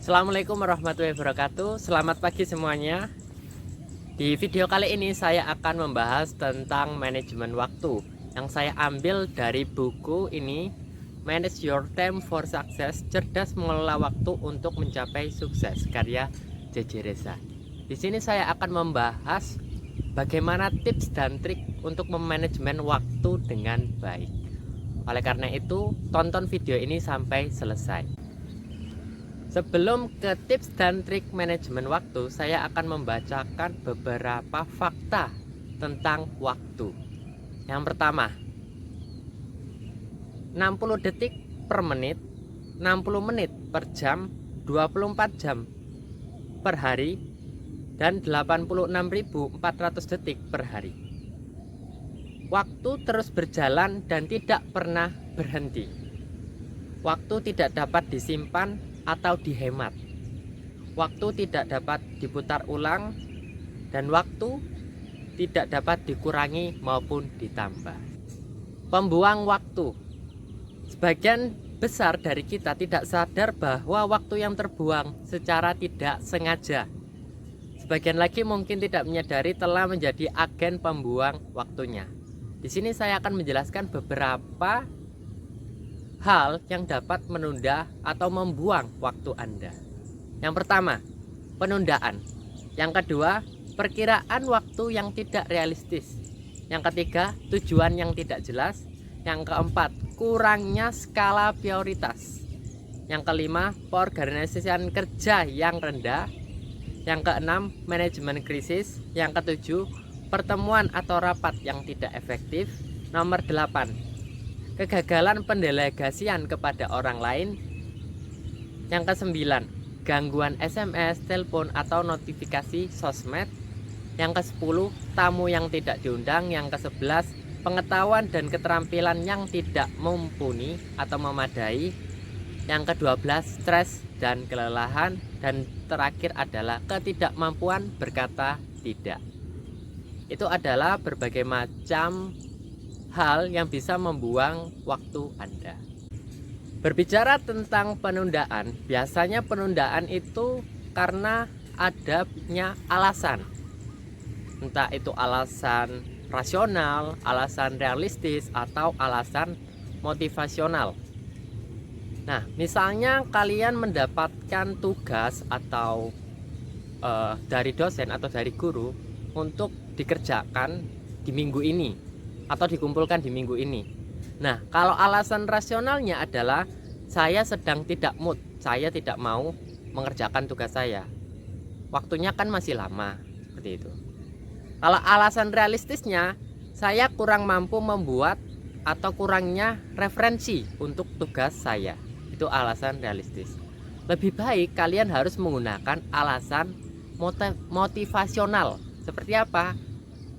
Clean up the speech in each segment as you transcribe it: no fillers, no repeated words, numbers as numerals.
Assalamualaikum warahmatullahi wabarakatuh. Selamat pagi semuanya. Di video kali ini saya akan membahas tentang manajemen waktu yang saya ambil dari buku ini, Manage Your Time for Success, Cerdas Mengelola Waktu untuk Mencapai Sukses, karya JJ Reza. Di sini saya akan membahas bagaimana tips dan trik untuk memanajemen waktu dengan baik. Oleh karena itu, tonton video ini sampai selesai. Sebelum ke tips dan trik manajemen waktu, saya akan membacakan beberapa fakta tentang waktu. Yang pertama, 60 detik per menit, 60 menit per jam, 24 jam per hari, dan 86.400 detik per hari. Waktu terus berjalan dan tidak pernah berhenti. Waktu tidak dapat disimpan atau dihemat. Waktu tidak dapat diputar ulang, dan waktu tidak dapat dikurangi maupun ditambah. Pembuang waktu. Sebagian besar dari kita tidak sadar bahwa waktu yang terbuang secara tidak sengaja. Sebagian lagi mungkin tidak menyadari telah menjadi agen pembuang waktunya. Di sini saya akan menjelaskan beberapa hal yang dapat menunda atau membuang waktu Anda. Yang pertama, penundaan. Yang kedua, perkiraan waktu yang tidak realistis. Yang ketiga, tujuan yang tidak jelas. Yang keempat, kurangnya skala prioritas. Yang kelima, pengorganisasian kerja yang rendah. Yang keenam, manajemen krisis. Yang ketujuh, pertemuan atau rapat yang tidak efektif. Nomor 8, kegagalan pendelegasian kepada orang lain. Yang ke-9, gangguan SMS, telepon atau notifikasi sosmed. Yang ke-10, tamu yang tidak diundang. Yang ke-11, pengetahuan dan keterampilan yang tidak mumpuni atau memadai. Yang ke-12, stres dan kelelahan. Dan terakhir adalah ketidakmampuan berkata tidak. Itu adalah berbagai macam hal yang bisa membuang waktu Anda. Berbicara tentang penundaan, biasanya penundaan itu karena adanya alasan. Entah itu alasan rasional, alasan realistis, atau alasan motivasional. Nah, misalnya kalian mendapatkan tugas atau dari dosen atau dari guru untuk dikerjakan di minggu ini atau dikumpulkan di minggu ini. Nah, kalau alasan rasionalnya adalah saya sedang tidak mood, saya tidak mau mengerjakan tugas saya, waktunya kan masih lama, seperti itu. Kalau alasan realistisnya, saya kurang mampu membuat atau kurangnya referensi untuk tugas saya, itu alasan realistis. Lebih baik kalian harus menggunakan alasan motivasional. Seperti apa?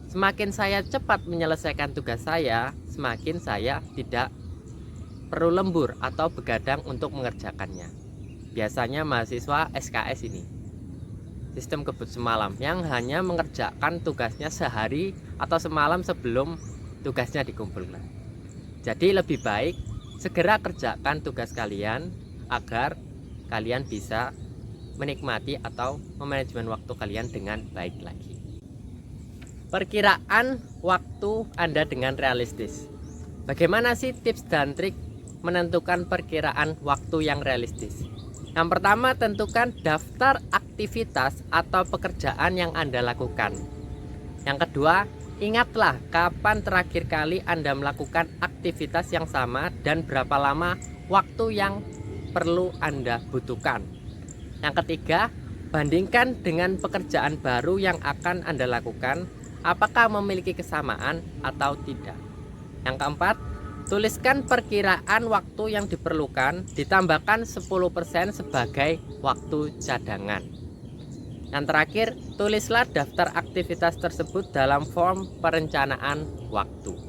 Semakin saya cepat menyelesaikan tugas saya, semakin saya tidak perlu lembur atau begadang untuk mengerjakannya. Biasanya mahasiswa SKS ini, sistem kebut semalam, yang hanya mengerjakan tugasnya sehari atau semalam sebelum tugasnya dikumpulkan. Jadi lebih baik segera kerjakan tugas kalian agar kalian bisa menikmati atau memanajemen waktu kalian dengan baik lagi. Perkiraan waktu Anda dengan realistis. Bagaimana sih tips dan trik menentukan perkiraan waktu yang realistis? Yang pertama, tentukan daftar aktivitas atau pekerjaan yang Anda lakukan. Yang kedua, ingatlah kapan terakhir kali Anda melakukan aktivitas yang sama dan berapa lama waktu yang perlu Anda butuhkan. Yang ketiga, bandingkan dengan pekerjaan baru yang akan Anda lakukan. Apakah memiliki kesamaan atau tidak? Yang keempat, tuliskan perkiraan waktu yang diperlukan, ditambahkan 10% sebagai waktu cadangan. Yang terakhir, tulislah daftar aktivitas tersebut dalam form perencanaan waktu.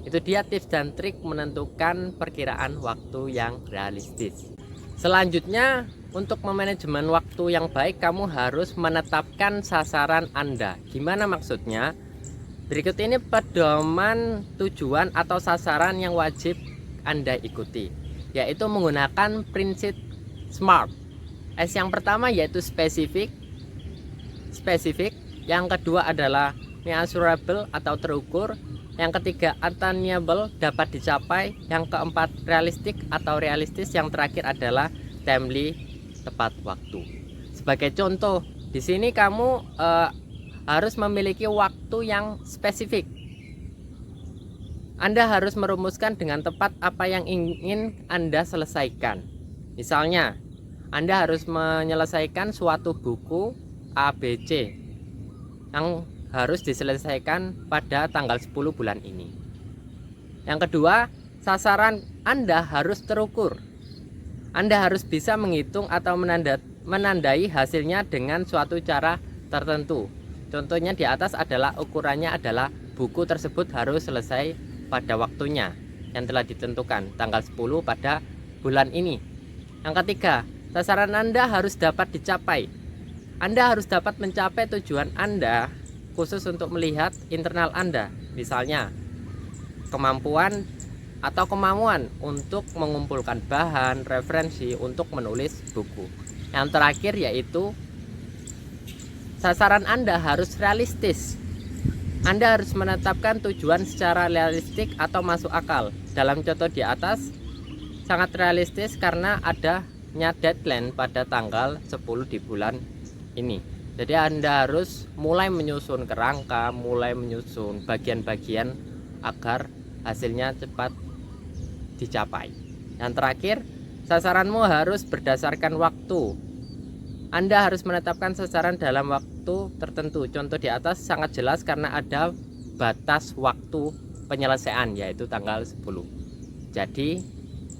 Itu dia tips dan trik menentukan perkiraan waktu yang realistis. Selanjutnya, untuk memanajemen waktu yang baik, kamu harus menetapkan sasaran Anda. Gimana maksudnya? Berikut ini pedoman tujuan atau sasaran yang wajib Anda ikuti, yaitu menggunakan prinsip SMART. S yang pertama yaitu spesifik. Yang kedua adalah measurable atau terukur. Yang ketiga attainable, dapat dicapai. Yang keempat realistik atau realistis. Yang terakhir adalah timely, tepat waktu. Sebagai contoh, di sini kamu harus memiliki waktu yang spesifik. Anda harus merumuskan dengan tepat apa yang ingin Anda selesaikan. Misalnya, Anda harus menyelesaikan suatu buku ABC yang harus diselesaikan pada tanggal 10 bulan ini. Yang kedua, sasaran Anda harus terukur. Anda harus bisa menghitung atau menandai hasilnya dengan suatu cara tertentu. Contohnya di atas adalah ukurannya adalah buku tersebut harus selesai pada waktunya yang telah ditentukan tanggal 10 pada bulan ini. Yang ketiga, sasaran Anda harus dapat dicapai. Anda harus dapat mencapai tujuan Anda khusus untuk melihat internal Anda. Misalnya, kemampuan atau kemauan untuk mengumpulkan bahan, referensi untuk menulis buku. Yang terakhir yaitu sasaran Anda harus realistis. Anda harus menetapkan tujuan secara realistik atau masuk akal. Dalam contoh di atas, sangat realistis karena adanya deadline pada tanggal 10 di bulan ini. Jadi Anda harus mulai menyusun kerangka, mulai menyusun bagian-bagian agar hasilnya cepat dicapai. Yang terakhir, sasaranmu harus berdasarkan waktu. Anda harus menetapkan sasaran dalam waktu tertentu. Contoh di atas sangat jelas karena ada batas waktu penyelesaian yaitu tanggal 10. Jadi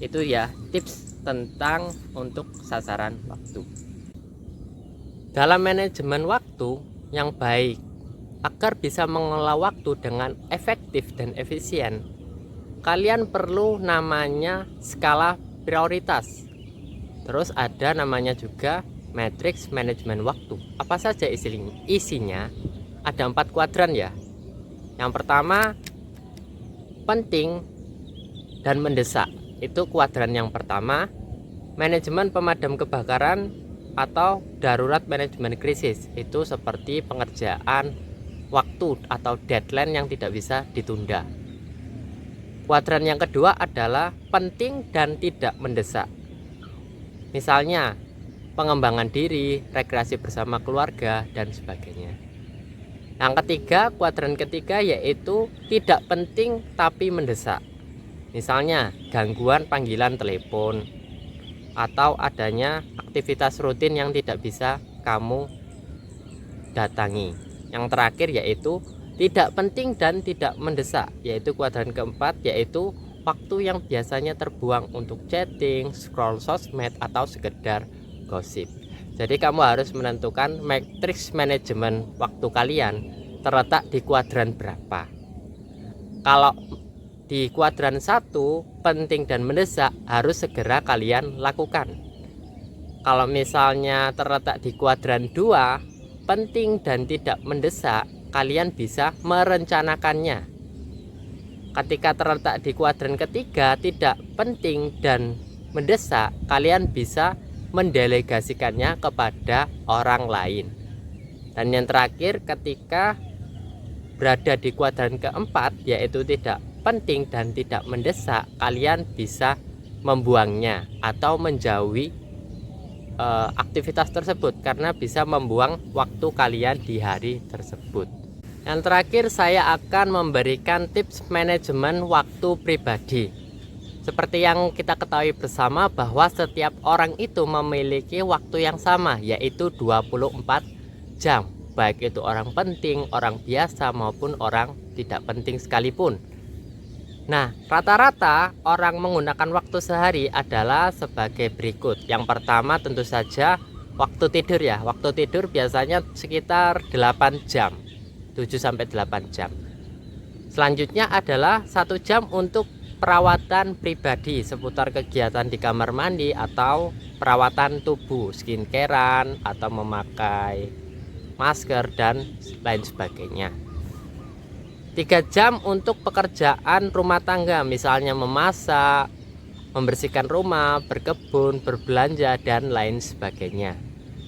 itu ya tips tentang untuk sasaran waktu. Dalam manajemen waktu yang baik, agar bisa mengelola waktu dengan efektif dan efisien, kalian perlu namanya skala prioritas. Terus ada namanya juga matriks manajemen waktu. Apa saja isinya? Ada 4 kuadran ya. Yang pertama, penting dan mendesak. Itu kuadran yang pertama. Manajemen pemadam kebakaran atau darurat manajemen krisis. Itu seperti pengerjaan waktu atau deadline yang tidak bisa ditunda. Kuadran yang kedua adalah penting dan tidak mendesak. Misalnya, pengembangan diri, rekreasi bersama keluarga, dan sebagainya. Yang ketiga, kuadran ketiga yaitu tidak penting tapi mendesak. Misalnya, gangguan panggilan telepon atau adanya aktivitas rutin yang tidak bisa kamu datangi. Yang terakhir yaitu tidak penting dan tidak mendesak, yaitu kuadran keempat yaitu waktu yang biasanya terbuang untuk chatting, scroll sosmed, atau sekedar gosip. Jadi kamu harus menentukan matriks manajemen waktu kalian terletak di kuadran berapa. Kalau di kuadran 1 penting dan mendesak harus segera kalian lakukan. Kalau misalnya terletak di kuadran 2 penting dan tidak mendesak, kalian bisa merencanakannya. Ketika terletak di kuadran ketiga tidak penting dan mendesak, kalian bisa mendelegasikannya kepada orang lain. Dan yang terakhir, ketika berada di kuadran keempat yaitu tidak penting dan tidak mendesak, kalian bisa membuangnya atau menjauhi aktivitas tersebut karena bisa membuang waktu kalian di hari tersebut. Yang terakhir, saya akan memberikan tips manajemen waktu pribadi. Seperti yang kita ketahui bersama bahwa setiap orang itu memiliki waktu yang sama, yaitu 24 jam. Baik itu orang penting, orang biasa maupun orang tidak penting sekalipun. Nah, rata-rata orang menggunakan waktu sehari adalah sebagai berikut. Yang pertama tentu saja waktu tidur ya. Waktu tidur biasanya sekitar 8 jam, 7-8 jam. Selanjutnya adalah 1 jam untuk perawatan pribadi seputar kegiatan di kamar mandi atau perawatan tubuh, skincarean atau memakai masker dan lain sebagainya. 3 jam untuk pekerjaan rumah tangga, misalnya memasak, membersihkan rumah, berkebun, berbelanja, dan lain sebagainya.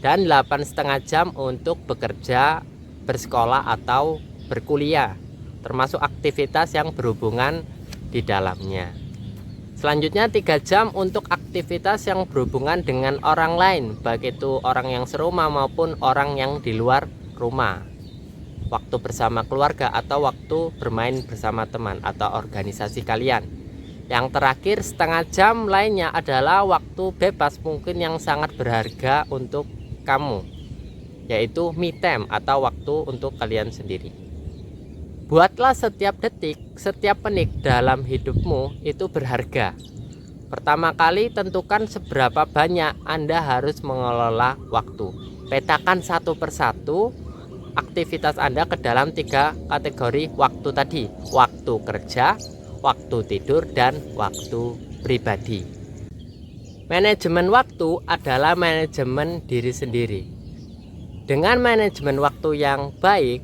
Dan 8,5 jam untuk bekerja, bersekolah, atau berkuliah, termasuk aktivitas yang berhubungan di dalamnya. Selanjutnya 3 jam untuk aktivitas yang berhubungan dengan orang lain, baik itu orang yang serumah maupun orang yang di luar rumah. Waktu bersama keluarga atau waktu bermain bersama teman atau organisasi kalian. Yang terakhir 0,5 jam lainnya adalah waktu bebas mungkin yang sangat berharga untuk kamu, yaitu me time atau waktu untuk kalian sendiri. Buatlah setiap detik, setiap menit dalam hidupmu itu berharga. Pertama kali tentukan seberapa banyak Anda harus mengelola waktu. Petakan satu persatu aktivitas Anda ke dalam 3 kategori waktu tadi: waktu kerja, waktu tidur, dan waktu pribadi. Manajemen waktu adalah manajemen diri sendiri. Dengan manajemen waktu yang baik,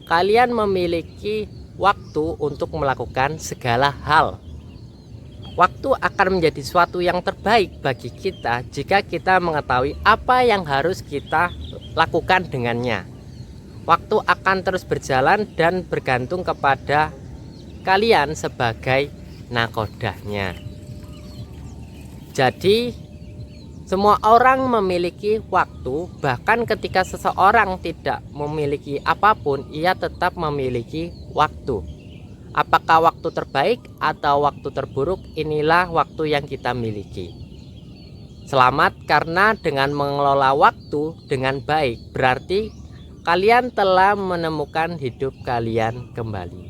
kalian memiliki waktu untuk melakukan segala hal. Waktu akan menjadi sesuatu yang terbaik bagi kita jika kita mengetahui apa yang harus kita lakukan dengannya. Waktu akan terus berjalan dan bergantung kepada kalian sebagai nakodanya. Jadi semua orang memiliki waktu, bahkan ketika seseorang tidak memiliki apapun, ia tetap memiliki waktu. Apakah waktu terbaik atau waktu terburuk, inilah waktu yang kita miliki. Selamat, karena dengan mengelola waktu dengan baik berarti kalian telah menemukan hidup kalian kembali.